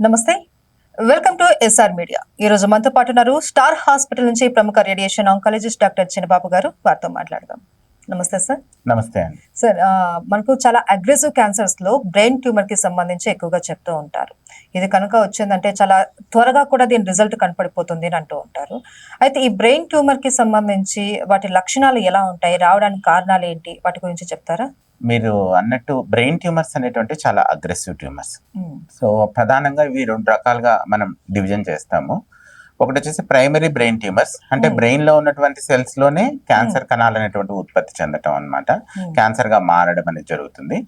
నమస్తే. Welcome to SR media. ఈ రోజు మనతో పాటు ఉన్నారు స్టార్ హాస్పిటల్ నుంచి ప్రముఖ రేడియేషన్ ఆంకాలజిస్ట్ డాక్టర్ చిన్నబాబు గారు. వారితో మాట్లాడదాం. నమస్తే సార్. నమస్తే అండి. సార్, మనకు చాలా అగ్రెసివ్ క్యాన్సర్స్ లో బ్రెయిన్ ట్యూమర్ కి సంబంధించి ఎక్కువగా చెప్తూ ఉంటారు. ఇది కనుక వచ్చిందంటే చాలా త్వరగా కూడా దీని రిజల్ట్ కనపడిపోతుంది అని అంటూ ఉంటారు. అయితే ఈ బ్రెయిన్ ట్యూమర్ కి సంబంధించి వాటి లక్షణాలు ఎలా ఉంటాయి, రావడానికి కారణాలు ఏంటి, వాటి గురించి చెప్తారా? మీరు అన్నట్టు బ్రెయిన్ ట్యూమర్స్ అనేటువంటి చాలా అగ్రెసివ్ ట్యూమర్స్. సో ప్రధానంగా ఇవి రెండు రకాలుగా మనం డివిజన్ చేస్తాము. ఒకటి వచ్చేసి ప్రైమరీ బ్రెయిన్ ట్యూమర్స్, అంటే బ్రెయిన్ లో ఉన్నటువంటి సెల్స్ లోనే క్యాన్సర్ కణాలు అనేటువంటి ఉత్పత్తి చెందటం అనమాట, క్యాన్సర్ గా మారడం అనేది జరుగుతుంది.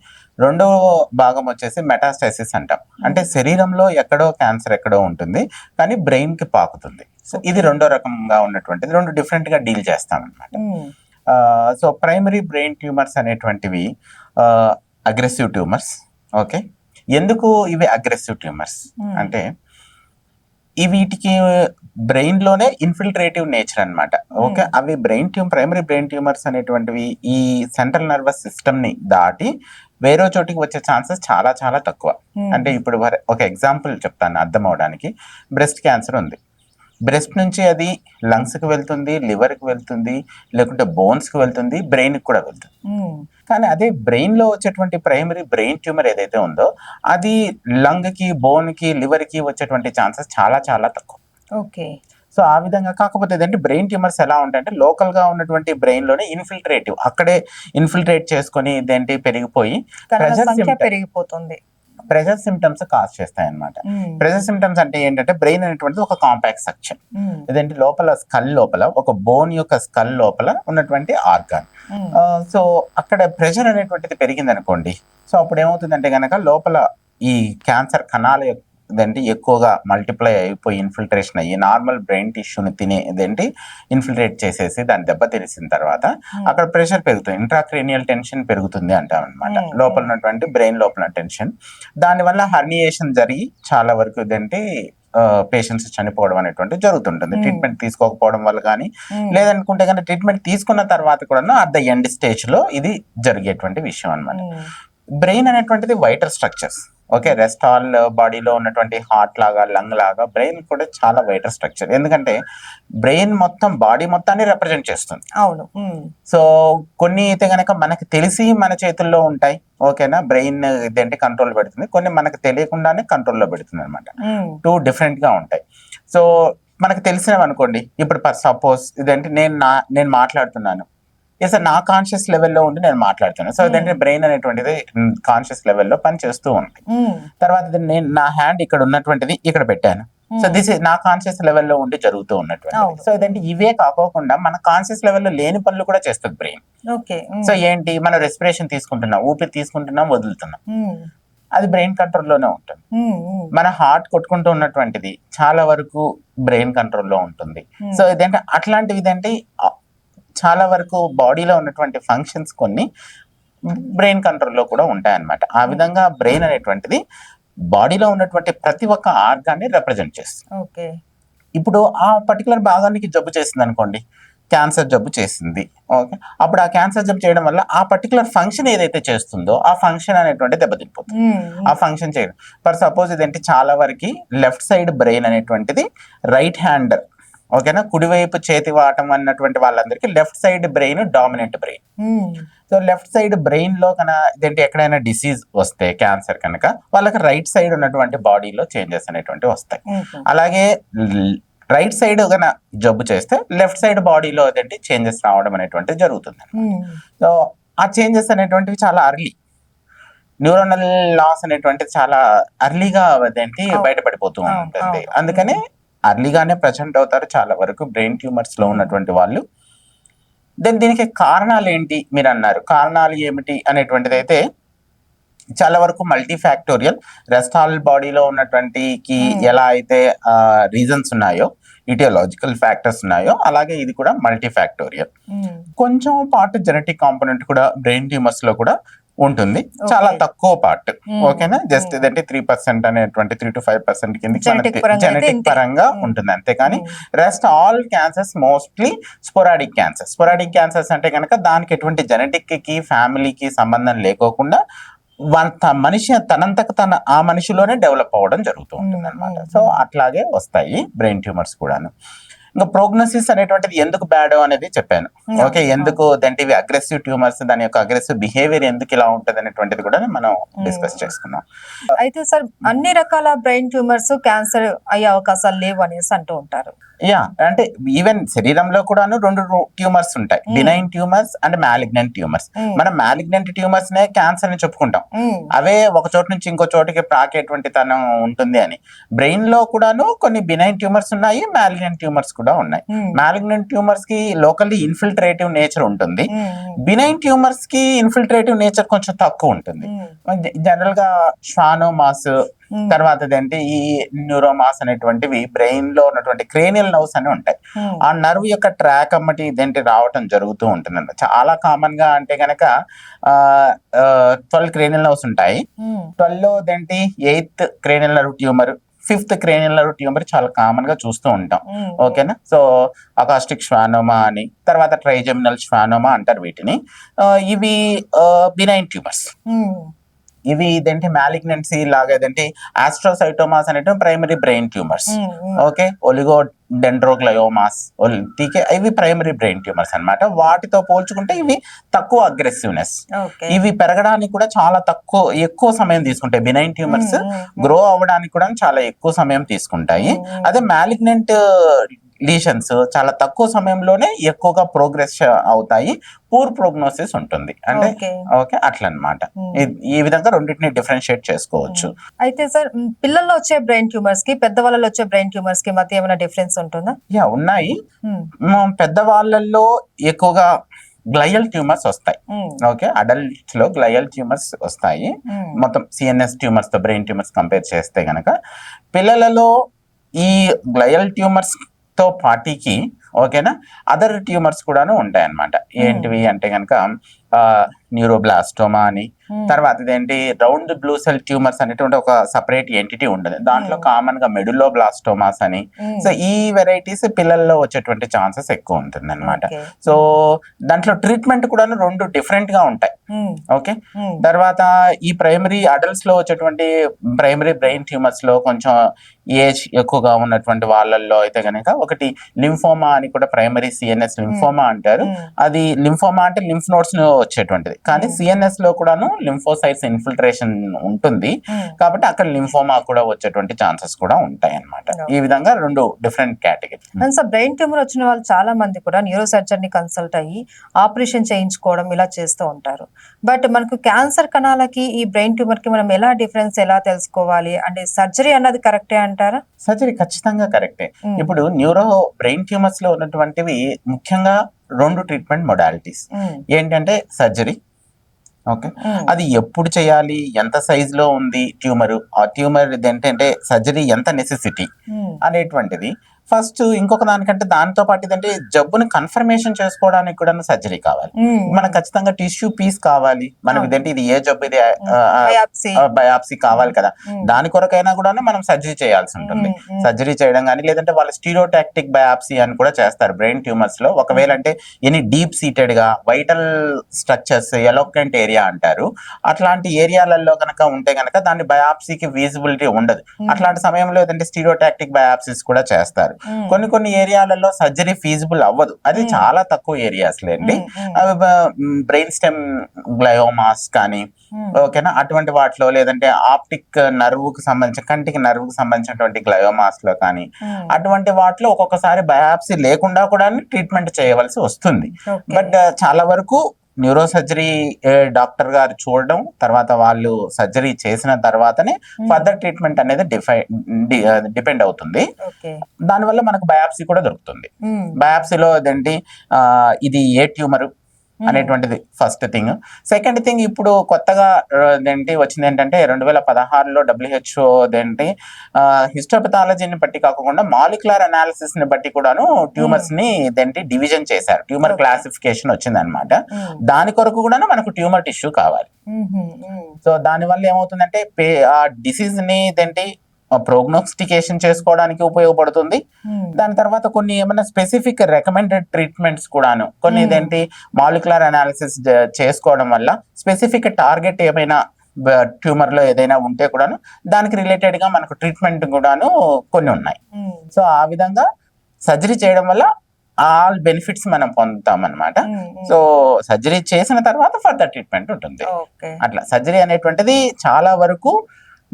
రెండో భాగం వచ్చేసి మెటాస్టైసిస్ అంటాం, అంటే శరీరంలో ఎక్కడో క్యాన్సర్ ఎక్కడో ఉంటుంది కానీ బ్రెయిన్ కి పాకుతుంది. సో ఇది రెండో రకంగా ఉన్నటువంటిది, రెండు డిఫరెంట్ గా డీల్ చేస్తాం అనమాట. సో ప్రైమరీ బ్రెయిన్ ట్యూమర్స్ అనేటువంటివి అగ్రెసివ్ ట్యూమర్స్. ఓకే, ఎందుకు ఇవి అగ్రెసివ్ ట్యూమర్స్ అంటే వీటికి బ్రెయిన్ లోనే ఇన్ఫిల్ట్రేటివ్ నేచర్ అన్నమాట. ఓకే, అవి ప్రైమరీ బ్రెయిన్ ట్యూమర్స్ అనేటువంటివి ఈ సెంట్రల్ నర్వస్ సిస్టమ్ ని దాటి వేరే చోటికి వచ్చే ఛాన్సెస్ చాలా చాలా తక్కువ. అంటే ఇప్పుడు ఒక ఎగ్జాంపుల్ చెప్తాను అర్థం అవడానికి. బ్రెస్ట్ క్యాన్సర్ ఉంది, బ్రెస్ట్ నుంచి అది లంగ్స్ కి వెళ్తుంది, లివర్ కి వెళ్తుంది, లేకుంటే బోన్స్ కి వెళ్తుంది, బ్రెయిన్ కి కూడా వెళ్తుంది. కానీ అదే బ్రెయిన్ లో వచ్చేటువంటి ప్రైమరీ బ్రెయిన్ ట్యూమర్ ఏదైతే ఉందో అది లంగ్ కి, బోన్ కి, లివర్ కి వచ్చేటువంటి ఛాన్సెస్ చాలా చాలా తక్కువ. ఓకే. సో ఆ విధంగా కాకపోతే ఏంటంటే బ్రెయిన్ ట్యూమర్స్ ఎలా ఉంటాయంటే లోకల్ గా ఉన్నటువంటి బ్రెయిన్ లోనే ఇన్ఫిల్ట్రేటివ్, అక్కడే ఇన్ఫిల్ట్రేట్ చేసుకొని ఇదేంటి పెరిగిపోయి పెరిగిపోతుంది, ప్రెషర్ సిమ్టమ్స్ కాజ్ చేస్తాయి అనమాట. ప్రెషర్ సిమ్టమ్స్ అంటే ఏంటంటే బ్రెయిన్ అనేటువంటిది ఒక కాంపాక్ట్ సెక్షన్. ఇదేంటి లోపల స్కల్ లోపల ఒక బోన్ యొక్క స్కల్ లోపల ఉన్నటువంటి ఆర్గాన్. సో అక్కడ ప్రెషర్ అనేటువంటిది పెరిగింది అనుకోండి, సో అప్పుడు ఏమవుతుందంటే కనుక లోపల ఈ క్యాన్సర్ కణాల ఇదేంటి ఎక్కువగా మల్టిప్లై అయిపోయి ఇన్ఫిల్ట్రేషన్ అయ్యి నార్మల్ బ్రెయిన్ టిష్యూని ఇదేంటి ఇన్ఫిల్ట్రేట్ చేసేసి దాన్ని దెబ్బతీసిన తర్వాత అక్కడ ప్రెషర్ పెరుగుతుంది, ఇంట్రాక్రేనియల్ టెన్షన్ పెరుగుతుంది అంటాం అనమాట. లోపల ఉన్నటువంటి బ్రెయిన్ లోపల టెన్షన్, దానివల్ల హర్నియేషన్ జరిగి చాలా వరకు ఇదేంటి పేషెంట్స్ చనిపోవడం అనేటువంటి జరుగుతుంటుంది ట్రీట్మెంట్ తీసుకోకపోవడం వల్ల. కానీ లేదనుకుంటే కనుక ట్రీట్మెంట్ తీసుకున్న తర్వాత కూడా అట్ ద ఎండ్ స్టేజ్ లో ఇది జరిగేటువంటి విషయం అనమాట. బ్రెయిన్ అనేటువంటిది vital structures. Okay, rest all బాడీలో ఉన్నటువంటి హార్ట్ లాగా, లంగ్ లాగా బ్రెయిన్ కూడా చాలా వైటల్ స్ట్రక్చర్. ఎందుకంటే బ్రెయిన్ మొత్తం బాడీ మొత్తాన్ని రిప్రజెంట్ చేస్తుంది. అవును. సో కొన్ని అయితే కనుక మనకి తెలిసి మన చేతుల్లో ఉంటాయి, ఓకేనా, బ్రెయిన్ ఇదేంటి కంట్రోల్ పెడుతుంది. కొన్ని మనకు తెలియకుండానే కంట్రోల్లో పెడుతుంది అనమాట. టూ డిఫరెంట్ గా ఉంటాయి. సో మనకు తెలిసినవి అనుకోండి, ఇప్పుడు సపోజ్ ఇదేంటి నేను మాట్లాడుతున్నాను, సార్ నా కాన్షియస్ లెవెల్లో ఉండి నేను మాట్లాడుతున్నాను. సో ఇదంటే బ్రెయిన్ అనేటువంటిది కాన్షియస్ లెవెల్లో పని చేస్తూ ఉంది. తర్వాత నేను నా హ్యాండ్ ఇక్కడ ఉన్నటువంటిది ఇక్కడ పెట్టాను, సో దిస్ నా కాన్షియస్ లెవెల్లో ఉండి జరుగుతూ ఉన్నటువంటి. సో ఇదంటే ఇవే కాకోకుండా మన కాన్షియస్ లెవెల్లో లేని పనులు కూడా చేస్తుంది బ్రెయిన్. సో ఏంటి, మనం రెస్పిరేషన్ తీసుకుంటున్నాం, ఊపిరి తీసుకుంటున్నాం, వదులుతున్నాం, అది బ్రెయిన్ కంట్రోల్లోనే ఉంటుంది. మన హార్ట్ కొట్టుకుంటూ ఉన్నటువంటిది చాలా వరకు బ్రెయిన్ కంట్రోల్లో ఉంటుంది. సో ఇదంటే అట్లాంటివి ఇదంటే చాలా వరకు బాడీలో ఉన్నటువంటి ఫంక్షన్స్ కొన్ని బ్రెయిన్ కంట్రోల్లో కూడా ఉంటాయన్నమాట. ఆ విధంగా బ్రెయిన్ అనేటువంటిది బాడీలో ఉన్నటువంటి ప్రతి ఒక్క ఆర్గాన్ని రిప్రజెంట్ చేస్తుంది. ఇప్పుడు ఆ పర్టికులర్ భాగానికి జబ్బు చేసింది అనుకోండి, క్యాన్సర్ జబ్బు చేసింది, ఓకే, అప్పుడు ఆ క్యాన్సర్ జబ్బు చేయడం వల్ల ఆ పర్టికులర్ ఫంక్షన్ ఏదైతే చేస్తుందో ఆ ఫంక్షన్ అనేటువంటి దెబ్బతిపోతుంది. ఆ ఫంక్షన్ చేయడం ఫర్ సపోజ్ ఇదేంటి చాలా వరకు లెఫ్ట్ సైడ్ బ్రెయిన్ అనేటువంటిది రైట్ హ్యాండర్, ఓకేనా, కుడివైపు చేతి వాటం అన్నటువంటి వాళ్ళందరికీ left side brain dominant brain. So left side brain లో ఇదేంటి ఎక్కడైనా డిసీజ్ వస్తే క్యాన్సర్ కనుక వాళ్ళకి రైట్ సైడ్ ఉన్నటువంటి బాడీలో చేంజెస్ అనేటువంటి వస్తాయి. అలాగే రైట్ సైడ్ కనుక జబ్బు చేస్తే లెఫ్ట్ సైడ్ బాడీలో అదేంటి చేంజెస్ రావడం అనేటువంటి జరుగుతుంది. సో ఆ చేంజెస్ అనేటువంటివి చాలా అర్లీ, న్యూరోనల్ లాస్ అనేటువంటిది చాలా అర్లీగా అదేంటి బయటపడిపోతూ ఉంటుంది. అందుకనే అర్లీగానే ప్రజెంట్ అవుతారు చాలా వరకు బ్రెయిన్ ట్యూమర్స్ లో ఉన్నటువంటి వాళ్ళు. దీనికి కారణాలు ఏంటి మీరు అన్నారు, కారణాలు ఏమిటి అనేటువంటిది అయితే చాలా వరకు మల్టీ ఫ్యాక్టోరియల్. రెస్ట్ ఆల్ బాడీలో ఉన్నటువంటి ఎలా అయితే రీజన్స్ ఉన్నాయో, ఇటియోలాజికల్ ఫ్యాక్టర్స్ ఉన్నాయో, అలాగే ఇది కూడా మల్టీ ఫ్యాక్టోరియల్. కొంచెం పార్ట్ జెనెటిక్ కాంపోనెంట్ కూడా బ్రెయిన్ ట్యూమర్స్ లో కూడా ఉంటుంది, చాలా తక్కువ పార్ట్, ఓకేనా, జస్ట్ ఇదంటే 3% అనేటువంటి 3 to 5% కింద జెనెటిక్ పరంగా ఉంటుంది అంతేకాని rest all cancers mostly sporadic cancers. Sporadic cancers అంటే కనుక దానికి ఎటువంటి జెనెటిక్ కి ఫ్యామిలీకి సంబంధం లేకోకుండా మనిషి తనంతకు ఆ మనిషిలోనే డెవలప్ అవ్వడం జరుగుతూ ఉంటుంది అనమాట. సో అట్లాగే వస్తాయి బ్రెయిన్ ట్యూమర్స్ కూడాను. ఇంకా ప్రోగ్నోసిస్ అనేటువంటిది ఎందుకు బ్యాడ్ అనేది చెప్పాను. ఓకే, ఎందుకు అంటే ఇవి అగ్రెసివ్ ట్యూమర్స్, దాని యొక్క అగ్రెసివ్ బిహేవియర్ ఎందుకు ఇలా ఉంటది అనేటువంటిది కూడా మనం డిస్కస్ చేసుకున్నాం. అయితే సార్ అన్ని రకాల బ్రెయిన్ ట్యూమర్స్ క్యాన్సర్ అయ్యే అవకాశాలు లేవు అనేసి అంటూ ఉంటారు. యా, అంటే ఈవెన్ శరీరంలో కూడాను 2 ట్యూమర్స్ ఉంటాయి, benign tumours and malignant tumours. మనం మ్యాలిగ్నెంట్ ట్యూమర్స్ నే క్యాన్సర్ అని చెప్పుకుంటాం, అవే ఒక చోటు నుంచి ఇంకో చోటికి ప్రాకేటువంటి తనం ఉంటుంది అని. బ్రెయిన్ లో కూడాను కొన్ని బినైన్ ట్యూమర్స్ ఉన్నాయి, మ్యాలిగ్నెంట్ ట్యూమర్స్ కూడా ఉన్నాయి. మ్యాలిగ్నెంట్ ట్యూమర్స్ కి లోకల్లీ ఇన్ఫిల్ట్రేటివ్ నేచర్ ఉంటుంది, బినైన్ ట్యూమర్స్ కి ఇన్ఫిల్ట్రేటివ్ నేచర్ కొంచెం తక్కువ ఉంటుంది. జనరల్ గా శ్వానోమాస్, తర్వాత ఏంటి ఈ న్యూరోమాస్ అనేటువంటివి బ్రెయిన్ లో ఉన్నటువంటి క్రేనియల్ నర్వ్స్ అని ఉంటాయి. ఆ నర్వ్ యొక్క ట్రాక్ అమ్మటి ఇదేంటి రావటం జరుగుతూ ఉంటుంది. చాలా కామన్ గా అంటే గనక 12 క్రేనియల్ నర్వ్స్ ఉంటాయి. 12 లో ఏంటి 8th cranial nerve tumour, 5th cranial nerve tumour చాలా కామన్ గా చూస్తూ ఉంటాం. ఓకేనా. సో అకాస్టిక్ శ్వానోమా అని, తర్వాత ట్రైజెమినల్ శ్వానోమా అంటారు వీటిని. ఇవి బినైన్ ట్యూమర్స్. ఇవి ఇదేంటి మ్యాలిగ్నెన్సీ లాగా ఏదంటే ఆస్ట్రోసైటోమాస్ అనేవి primary brain tumours. Okay, oligodendrogliomas, ఇవి ప్రైమరీ బ్రెయిన్ ట్యూమర్స్ అన్నమాట. వాటితో పోల్చుకుంటే ఇవి తక్కువ అగ్రెసివ్నెస్, ఇవి పెరగడానికి కూడా చాలా ఎక్కువ సమయం తీసుకుంటాయి. బినైన్ ట్యూమర్స్ గ్రో అవ్వడానికి కూడా చాలా ఎక్కువ సమయం తీసుకుంటాయి. అదే మ్యాలిగ్నెంట్ లీషన్స్ చాలా తక్కువ సమయంలోనే ఎక్కువగా ప్రోగ్రెస్ అవుతాయి, పూర్ ప్రోగ్నోసిస్ ఉంటుంది. అంటే ఓకే అట్లా అన్నమాట. ఈ విధంగా రెండింటిని డిఫరెన్షియేట్ చేసుకోవచ్చు. అయితే సార్ పిల్లల్లో వచ్చే బ్రెయిన్ ట్యూమర్స్ కి పెద్దవాళ్ళలో వచ్చే బ్రెయిన్ ట్యూమర్స్ కి మధ్య ఏమైనా డిఫరెన్స్ ఉంటుందా? యా, ఉన్నాయి. పెద్దవాళ్ళల్లో ఎక్కువగా గ్లయల్ ట్యూమర్స్ వస్తాయి. ఓకే, అడల్ట్స్ లో గ్లయల్ ట్యూమర్స్ వస్తాయి, మొత్తం సిఎన్ఎస్ ట్యూమర్స్ తో బ్రెయిన్ ట్యూమర్స్ కంపేర్ చేస్తే గనక. పిల్లలలో ఈ గ్లయల్ ట్యూమర్స్ తో పాటికి ఓకేనా అదర్ ట్యూమర్స్ కూడాను ఉంటాయి అన్నమాట. ఏంటివి అంటే కనుక న్యూరోబ్లాస్టోమా అని, తర్వాత ఇదేంటి రౌండ్ బ్లూ సెల్ ట్యూమర్స్ అనేటువంటి ఒక సపరేట్ ఎంటిటీ ఉండదు. దాంట్లో కామన్ గా మెడులో బ్లాస్టోమాస్ అని. సో ఈ వెరైటీస్ పిల్లల్లో వచ్చేటువంటి ఛాన్సెస్ ఎక్కువ ఉంటుంది అనమాట. సో దాంట్లో ట్రీట్మెంట్ కూడా 2 డిఫరెంట్ గా ఉంటాయి. ఓకే, తర్వాత ఈ ప్రైమరీ అడల్ట్స్ లో వచ్చేటువంటి ప్రైమరీ బ్రెయిన్ ట్యూమర్స్ లో కొంచెం ఏజ్ ఎక్కువగా ఉన్నటువంటి వాళ్ళల్లో అయితే కనుక ఒకటి లింఫోమా అని కూడా ప్రైమరీ సిఎన్ఎస్ లింఫోమా అంటారు. అది లింఫోమా అంటే లింఫ్ నోడ్స్ వచ్చేటువంటిది, కానీ సిఎన్ఎస్ లో కూడాను లింఫోసైట్స్ ఇన్ఫిల్ట్రేషన్ ఉంటుంది కాబట్టి అక్కడ లింఫోమా కూడా వచ్చేటువంటి ఛాన్సెస్ కూడా ఉంటాయి అన్నమాట. ఈ విధంగా 2 డిఫరెంట్ కేటగిరీ. బ్రెయిన్ ట్యూమర్ వచ్చిన వాళ్ళు చాలా మంది కూడా న్యూరో సర్జన్ ని కన్సల్ట్ అయ్యి ఆపరేషన్ చేయించుకోవడం ఇలా చేస్తూ ఉంటారు. బట్ మనకు క్యాన్సర్ కణాలకి ఈ బ్రెయిన్ ట్యూమర్ కి మనం ఎలా డిఫరెన్స్ ఎలా తెలుసుకోవాలి? అంటే సర్జరీ అన్నది కరెక్టే అంటారా? సర్జరీ ఖచ్చితంగా కరెక్టే. ఇప్పుడు న్యూరో బ్రెయిన్ ట్యూమర్స్ లో ఉన్నటువంటివి ముఖ్యంగా 2 ట్రీట్మెంట్ మొడాలిటీస్. ఏంటంటే సర్జరీ, ఓకే, అది ఎప్పుడు చేయాలి, ఎంత సైజ్ లో ఉంది ట్యూమర్, ఆ ట్యూమర్ ఏంటంటే సర్జరీ ఎంత నెసెసిటీ అనేటువంటిది ఫస్ట్. ఇంకొక దానికంటే దానితో పాటు ఇదంటే జబ్బుని కన్ఫర్మేషన్ చేసుకోవడానికి కూడా సర్జరీ కావాలి. మనకు ఖచ్చితంగా టిష్యూ పీస్ కావాలి, మనం ఇదేంటి ఇది ఏ జబ్బు, ఇది బయాప్సీ కావాలి కదా, దాని కొరకైనా కూడా మనం సర్జరీ చేయాల్సి ఉంటుంది. సర్జరీ చేయడం కానీ లేదంటే వాళ్ళు స్టీరియోటాక్టిక్ బయాప్సీ అని కూడా చేస్తారు బ్రెయిన్ ట్యూమర్స్ లో. ఒకవేళ అంటే ఎనీ డీప్ సీటెడ్ గా వైటల్ స్ట్రక్చర్స్, ఎలోక్వెంట్ ఏరియా అంటారు, అట్లాంటి ఏరియాలలో కనుక ఉంటే కనుక దాని బయాప్సీకి విజిబిలిటీ ఉండదు. అట్లాంటి సమయంలో ఏదంటే స్టీరియోటాక్టిక్ బయాప్సీస్ కూడా చేస్తారు. కొన్ని ఏరియాలలో సర్జరీ ఫీజిబుల్ అవ్వదు, అది చాలా తక్కువ ఏరియాస్ లేండి. బ్రెయిన్ స్టెమ్ గ్లయోమాస్ కానీ ఓకేనా అటువంటి వాటిలో, లేదంటే ఆప్టిక్ నర్వ్ కు సంబంధించిన కంటికి నర్వ్ కు సంబంధించినటువంటి గ్లయోమాస్ లో కానీ అటువంటి వాటిలో ఒక్కొక్కసారి బయాప్సీ లేకుండా కూడా ట్రీట్మెంట్ చేయవలసి వస్తుంది. బట్ చాలా వరకు న్యూరో సర్జరీ డాక్టర్ గారు చూడడం, తర్వాత వాళ్ళు సర్జరీ చేసిన తర్వాతనే ఫర్దర్ ట్రీట్మెంట్ అనేది డిపెండ్ అవుతుంది. దానివల్ల మనకు బయాప్సీ కూడా దొరుకుతుంది. బయాప్సీలో ఏంటి ఇది ఏ ట్యూమర్ అనేటువంటిది ఫస్ట్ థింగ్. సెకండ్ థింగ్, ఇప్పుడు కొత్తగా ఏంటి వచ్చింది ఏంటంటే 2016లో WHO ఏంటి హిస్టోపథాలజీని బట్టి కాకుండా మాలిక్యులర్ అనాలిసిస్ ని బట్టి కూడాను ట్యూమర్స్ ని ఏంటి డివిజన్ చేశారు. ట్యూమర్ క్లాసిఫికేషన్ వచ్చింది అనమాట. దాని కొరకు కూడా మనకు ట్యూమర్ టిష్యూ కావాలి. సో దాని వల్ల ఏమవుతుందంటే ఆ డిసీజ్ ని ఏంటి ప్రోగ్నోస్టికేషన్ చేసుకోవడానికి ఉపయోగపడుతుంది. దాని తర్వాత కొన్ని ఏమైనా స్పెసిఫిక్ రికమెండెడ్ ట్రీట్మెంట్స్ కూడాను కొన్ని ఇదేంటి మాలిక్యులర్ అనాలిసిస్ చేసుకోవడం వల్ల స్పెసిఫిక్ టార్గెట్ ఏమైనా ట్యూమర్ లో ఏదైనా ఉంటే కూడాను దానికి రిలేటెడ్ గా మనకు ట్రీట్మెంట్ కూడాను కొన్ని ఉన్నాయి. సో ఆ విధంగా సర్జరీ చేయడం వల్ల ఆల్ బెనిఫిట్స్ మనం పొందుతాం అనమాట. సో సర్జరీ చేసిన తర్వాత ఫర్దర్ ట్రీట్మెంట్ ఉంటుంది. అట్లా సర్జరీ అనేటువంటిది చాలా వరకు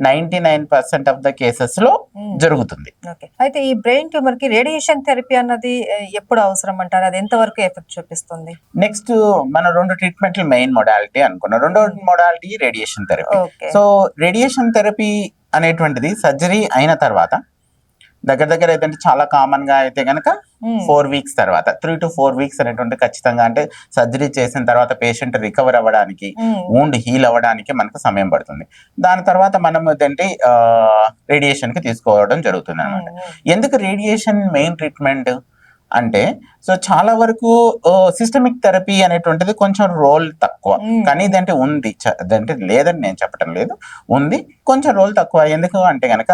99% ఆఫ్ ద కేసెస్ లో జరుగుతుంది. అయితే ఈ బ్రెయిన్ ట్యూమర్ కి రేడియేషన్ థెరపీ అన్నది ఎప్పుడు అవసరం అంటారు? అది ఎంత వరకు ఎఫెక్ట్ చూపిస్తుంది? నెక్స్ట్ మన 2 ట్రీట్మెంట్లు మెయిన్ మొడాలిటీ అనుకున్నాం. రెండో modality radiation therapy. So radiation therapy అనేటువంటిది సర్జరీ అయిన తర్వాత దగ్గర ఏదంటే చాలా కామన్ గా అయితే కనుక 4 weeks తర్వాత 3 to 4 weeks అనేటువంటి ఖచ్చితంగా, అంటే సర్జరీ చేసిన తర్వాత పేషెంట్ రికవర్ అవ్వడానికి, వూండ్ హీల్ అవ్వడానికి మనకు సమయం పడుతుంది. దాని తర్వాత మనం ఏంటంటే రేడియేషన్ కి తీసుకోవడం జరుగుతుంది అనమాట. ఎందుకు రేడియేషన్ మెయిన్ ట్రీట్మెంట్ అంటే, సో చాలా వరకు సిస్టమిక్ థెరపీ అనేటువంటిది కొంచెం రోల్ తక్కువ, కానీ ఇదంటే ఉంది, అదంటే లేదని నేను చెప్పడం లేదు, ఉంది, కొంచెం రోల్ తక్కువ. ఎందుకు అంటే గనక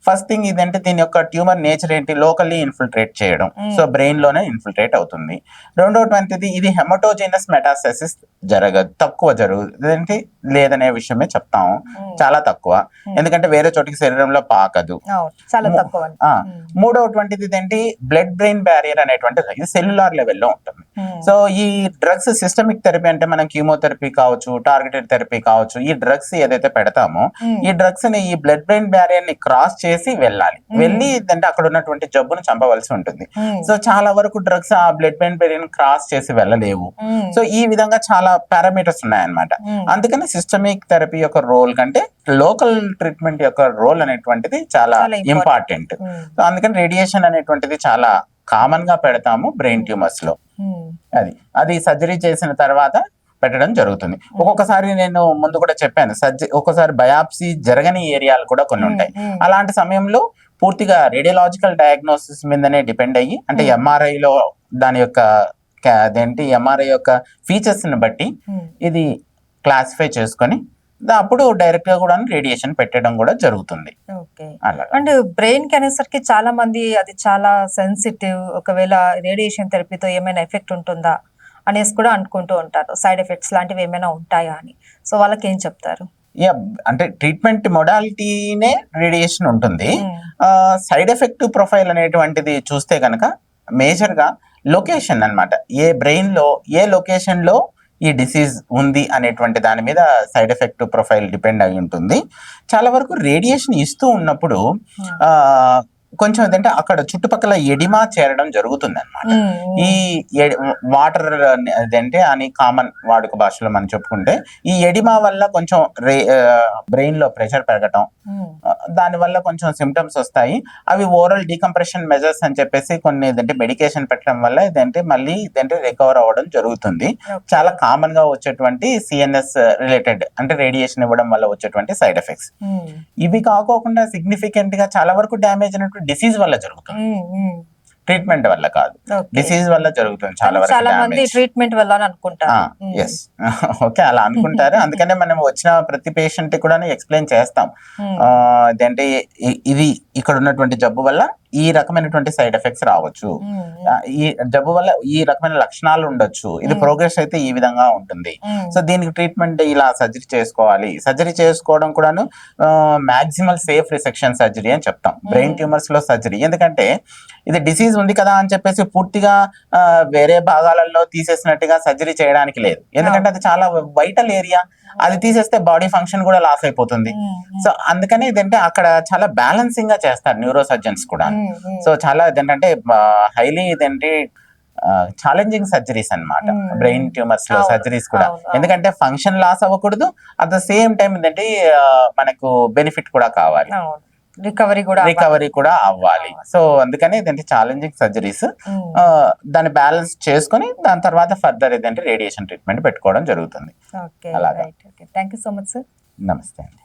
ఫస్ట్ థింగ్ ఇదంటే దీని యొక్క ట్యూమర్ నేచర్ ఏంటి, లోకల్లీ ఇన్ఫిల్ట్రేట్ చేయడం, సో బ్రెయిన్ లోనే ఇన్ఫిల్ట్రేట్ అవుతుంది. రెండోటువంటిది ఇది హెమటోజెనస్ మెటాస్టాసిస్ తక్కువ జరుగుతుంది లేదనే విషయమే చెప్తాము, చాలా తక్కువ, ఎందుకంటే వేరే చోటికి శరీరంలో పాకదు. మూడవటువంటిది ఏంటి, బ్లడ్ బ్రెయిన్ బ్యారియర్ అనేటువంటిది ఇది సెల్యులార్ లెవెల్లో ఉంటుంది. సో ఈ డ్రగ్స్ సిస్టమిక్ థెరపీ అంటే మనం కీమోథెరపీ కావచ్చు, టార్గెటెడ్ థెరపీ కావచ్చు, ఈ డ్రగ్స్ ఏదైతే పెడతామో ఈ డ్రగ్స్ ని ఈ బ్లడ్ బ్రెయిన్ బ్యారియర్ ని క్రాస్ చేసి వెళ్ళి అంటే అక్కడ ఉన్నటువంటి జబ్బును చంపవలసి ఉంటుంది. సో చాలా వరకు డ్రగ్స్ ఆ బ్లడ్ బ్రెయిన్ బ్యారియర్ క్రాస్ చేసి వెళ్ళలేవు. సో ఈ విధంగా చాలా పారామీటర్స్ ఉన్నాయన్నమాట. అందుకని సిస్టమిక్ థెరపీ యొక్క రోల్ కంటే లోకల్ ట్రీట్మెంట్ యొక్క రోల్ అనేటువంటిది చాలా ఇంపార్టెంట్. సో అందుకని రేడియేషన్ అనేటువంటిది చాలా కామన్ గా పెడతాము బ్రెయిన్ ట్యూమర్స్ లో. అది సర్జరీ చేసిన తర్వాత పెట్టడం జరుగుతుంది. ఒక్కొక్కసారి నేను ముందు కూడా చెప్పాను, ఒక్కొక్కసారి బయాప్సీ జరగని ఏరియాలు కూడా కొన్ని ఉంటాయి. అలాంటి సమయంలో పూర్తిగా రేడియోలాజికల్ డయాగ్నోసిస్ మీదనే డిపెండ్ అయ్యి, అంటే ఎంఆర్ఐలో దాని యొక్క ఎంఆర్ఐ యొక్క ఫీచర్స్ ని బట్టి ఇది క్లాసిఫై చేసుకొని అప్పుడు డైరెక్ట్ గా కూడా రేడియేషన్ పెట్టడం కూడా జరుగుతుంది. అండ్ బ్రెయిన్ క్యాన్సర్ కి చాలా మంది అది చాలా సెన్సిటివ్, ఒకవేళ రేడియేషన్ థెరపీతో ఏమైనా ఎఫెక్ట్ ఉంటుందా అనేసి కూడా అనుకుంటూ ఉంటారు, సైడ్ ఎఫెక్ట్స్ లాంటివి ఏమైనా ఉంటాయా అని. సో వాళ్ళకి ఏం చెప్తారు? అంటే ట్రీట్మెంట్ మొడాలిటీనే రేడియేషన్ ఉంటుంది. సైడ్ ఎఫెక్ట్ ప్రొఫైల్ అనేటువంటిది చూస్తే కనుక మేజర్ గా లొకేషన్ అన్నమాట, ఏ బ్రెయిన్ లో ఏ లొకేషన్ లో ఈ డిసీజ్ ఉంది అనేటువంటి దాని మీద సైడ్ ఎఫెక్ట్ ప్రొఫైల్ డిపెండ్ అయి ఉంటుంది. చాలా వరకు రేడియేషన్ ఇస్తూ ఉన్నప్పుడు కొంచెం ఏంటంటే అక్కడ చుట్టుపక్కల ఎడిమా చేరడం జరుగుతుంది అనమాట. ఈ వాటర్ అదంటే అని కామన్ వాడుక భాషలో మనం చెప్పుకుంటే, ఈ ఎడిమా వల్ల కొంచెం బ్రెయిన్ లో ప్రెషర్ పెరగటం, దాని వల్ల కొంచెం సిమ్టమ్స్ వస్తాయి. అవి ఓరల్ డీకంప్రెషన్ మెజర్స్ అని చెప్పేసి కొన్ని మెడికేషన్ పెట్టడం వల్ల మళ్ళీ రికవర్ అవ్వడం జరుగుతుంది. చాలా కామన్ గా వచ్చేటువంటి సిఎన్ఎస్ రిలేటెడ్ అంటే రేడియేషన్ ఇవ్వడం వల్ల వచ్చేటువంటి సైడ్ ఎఫెక్ట్స్. ఇవి కాకోకుండా సిగ్నిఫికెంట్ గా చాలా వరకు డ్యామేజ్ అయినటువంటి డిసీజ్ వల్ల జరుగుతుంది, ట్రీట్మెంట్ వల్ల కాదు, డిసీజ్ వల్ల జరుగుతుంది చాలా వరకు. ట్రీట్మెంట్ వల్ల అనుకుంటారు. ఎస్, ఓకే, అలా అనుకుంటారు. అందుకనే మనం వచ్చిన ప్రతి పేషెంట్ కూడా ఎక్స్ప్లెయిన్ చేస్తాం, ఇదంటే ఇది ఇక్కడ ఉన్నటువంటి జబ్బు వల్ల ఈ రకమైనటువంటి సైడ్ ఎఫెక్ట్స్ రావచ్చు, ఈ జబ్బు వల్ల ఈ రకమైన లక్షణాలు ఉండొచ్చు, ఇది ప్రోగ్రెస్ అయితే ఈ విధంగా ఉంటుంది. సో దీనికి ట్రీట్మెంట్ ఇలా సర్జరీ చేసుకోవాలి. సర్జరీ చేసుకోవడం కూడాను మాక్సిమల్ సేఫ్ రిసెక్షన్ సర్జరీ అని చెప్తాం బ్రెయిన్ ట్యూమర్స్ లో సర్జరీ. ఎందుకంటే ఇది డిసీజ్ ఉంది కదా అని చెప్పేసి పూర్తిగా వేరే భాగాలలో తీసేసినట్టుగా సర్జరీ చేయడానికి లేదు. ఎందుకంటే అది చాలా వైటల్ ఏరియా, అది తీసేస్తే బాడీ ఫంక్షన్ కూడా లాస్ అయిపోతుంది. సో అందుకని అక్కడ చాలా బ్యాలెన్సింగ్ గా చేస్తారు న్యూరో సర్జన్స్ కూడా. సో చాలా హైలీ ఛాలెంజింగ్ సర్జరీస్ అన్నమాట బ్రెయిన్ ట్యూమర్స్ లో సర్జరీస్ కూడా. ఎందుకంటే ఫంక్షన్ లాస్ అవ్వకూడదు, అట్ ద సేమ్ టైం మనకు బెనిఫిట్ కూడా కావాలి, రికవరీ కూడా అవ్వాలి. సో అందుకని ఛాలెంజింగ్ సర్జరీస్, దాన్ని బ్యాలెన్స్ చేసుకొని దాని తర్వాత ఫర్దర్ రేడియేషన్ ట్రీట్మెంట్ పెట్టుకోవడం జరుగుతుంది. అలాగే. Thank you so much sir. నమస్తే అండి.